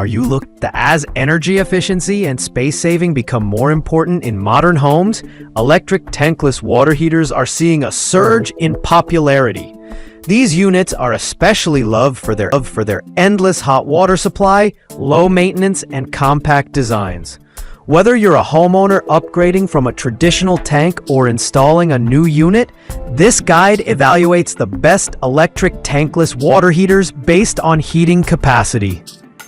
Are you as energy efficiency and space saving become more important in modern homes, electric tankless water heaters are seeing a surge in popularity. These units are especially loved for their endless hot water supply, low maintenance, and compact designs. Whether you're a homeowner upgrading from a traditional tank or installing a new unit, this guide evaluates the best electric tankless water heaters based on heating capacity.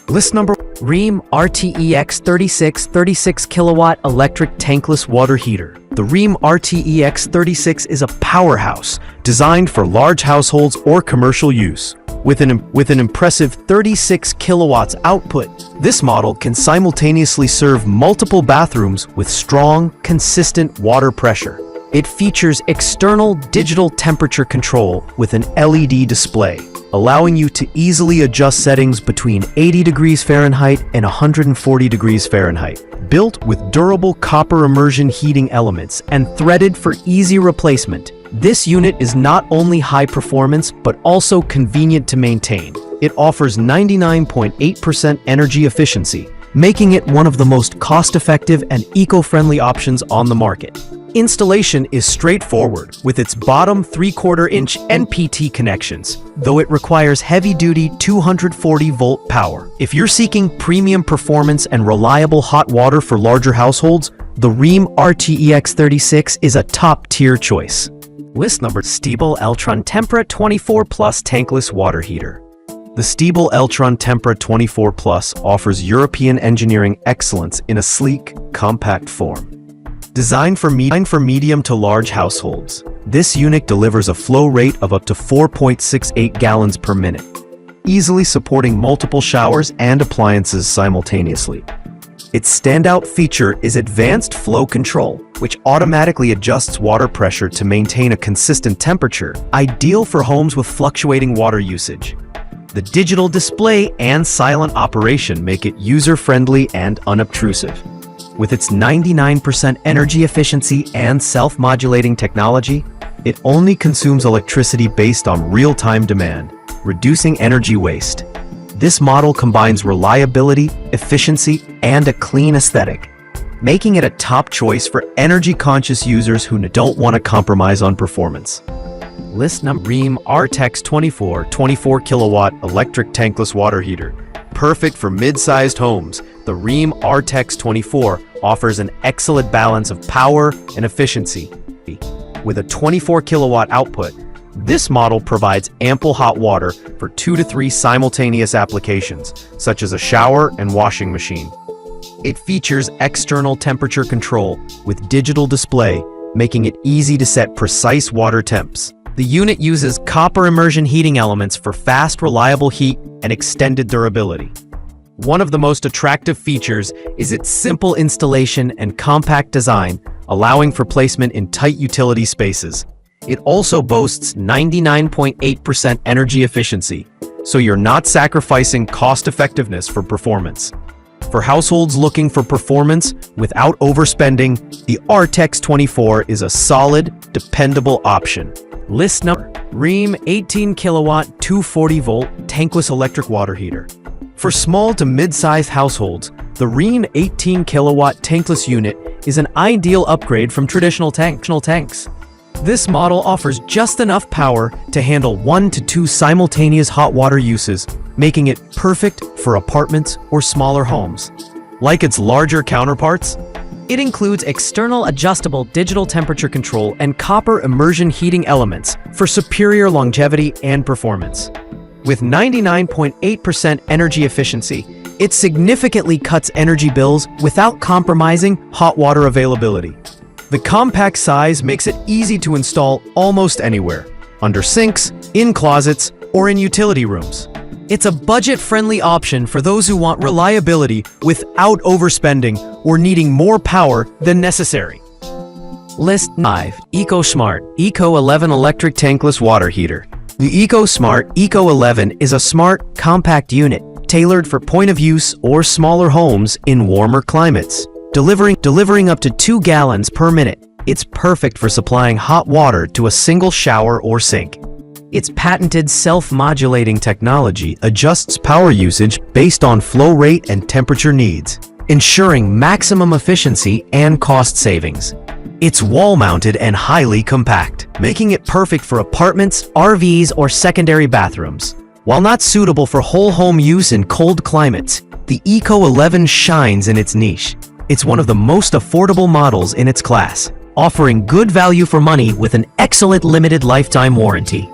List number: Rheem RTEX36 36 kilowatt electric tankless water heater. The Rheem RTEX36 is a powerhouse designed for large households or commercial use. With an impressive 36 kilowatts output, this model can simultaneously serve multiple bathrooms with strong, consistent water pressure. It features external digital temperature control with an LED display, allowing you to easily adjust settings between 80 degrees Fahrenheit and 140 degrees Fahrenheit. Built with durable copper immersion heating elements and threaded for easy replacement, this unit is not only high performance but also convenient to maintain. It offers 99.8% energy efficiency, making it one of the most cost-effective and eco-friendly options on the market. Installation is straightforward with its bottom 3/4-inch NPT connections, though it requires heavy-duty 240-volt power. If you're seeking premium performance and reliable hot water for larger households, the Rheem RTEX36 is a top-tier choice. List number: Stiebel Eltron Tempra 24 Plus Tankless Water Heater. The Stiebel Eltron Tempra 24 Plus offers European engineering excellence in a sleek, compact form. Designed for medium to large households, this unit delivers a flow rate of up to 4.68 gallons per minute, easily supporting multiple showers and appliances simultaneously. Its standout feature is advanced flow control, which automatically adjusts water pressure to maintain a consistent temperature, ideal for homes with fluctuating water usage. The digital display and silent operation make it user-friendly and unobtrusive. With its 99% energy efficiency and self-modulating technology, it only consumes electricity based on real-time demand, reducing energy waste. This model combines reliability, efficiency, and a clean aesthetic, making it a top choice for energy-conscious users who don't want to compromise on performance. List number: Rheem RTEX24 24 kilowatt electric tankless water heater. Perfect for mid-sized homes, the Rheem RTEX24 offers an excellent balance of power and efficiency. With a 24 kilowatt output, this model provides ample hot water for 2 to 3 simultaneous applications, such as a shower and washing machine. It features external temperature control with digital display, making it easy to set precise water temps. The unit uses copper immersion heating elements for fast, reliable heat and extended durability. One of the most attractive features is its simple installation and compact design, allowing for placement in tight utility spaces. It also boasts 99.8% energy efficiency, so you're not sacrificing cost-effectiveness for performance. For households looking for performance without overspending, the RTEX24 is a solid, dependable option. List number: Rheem 18 kilowatt 240 volt tankless electric water heater. For small to mid-sized households, the Rheem 18 kilowatt tankless unit is an ideal upgrade from traditional tanks. This model offers just enough power to handle 1 to 2 simultaneous hot water uses, making it perfect for apartments or smaller homes. Like its larger counterparts, it includes external adjustable digital temperature control and copper immersion heating elements for superior longevity and performance. With 99.8% energy efficiency, it significantly cuts energy bills without compromising hot water availability. The compact size makes it easy to install almost anywhere, under sinks, in closets, or in utility rooms. It's a budget-friendly option for those who want reliability without overspending or needing more power than necessary. List 5. Ecosmart Eco 11 Electric Tankless Water Heater. The Ecosmart Eco 11 is a smart, compact unit tailored for point-of-use or smaller homes in warmer climates. Delivering up to 2 gallons per minute, it's perfect for supplying hot water to a single shower or sink. Its patented self-modulating technology adjusts power usage based on flow rate and temperature needs, ensuring maximum efficiency and cost savings. It's wall-mounted and highly compact, making it perfect for apartments, RVs, or secondary bathrooms. While not suitable for whole home use in cold climates, the Eco 11 shines in its niche. It's one of the most affordable models in its class, offering good value for money with an excellent limited lifetime warranty.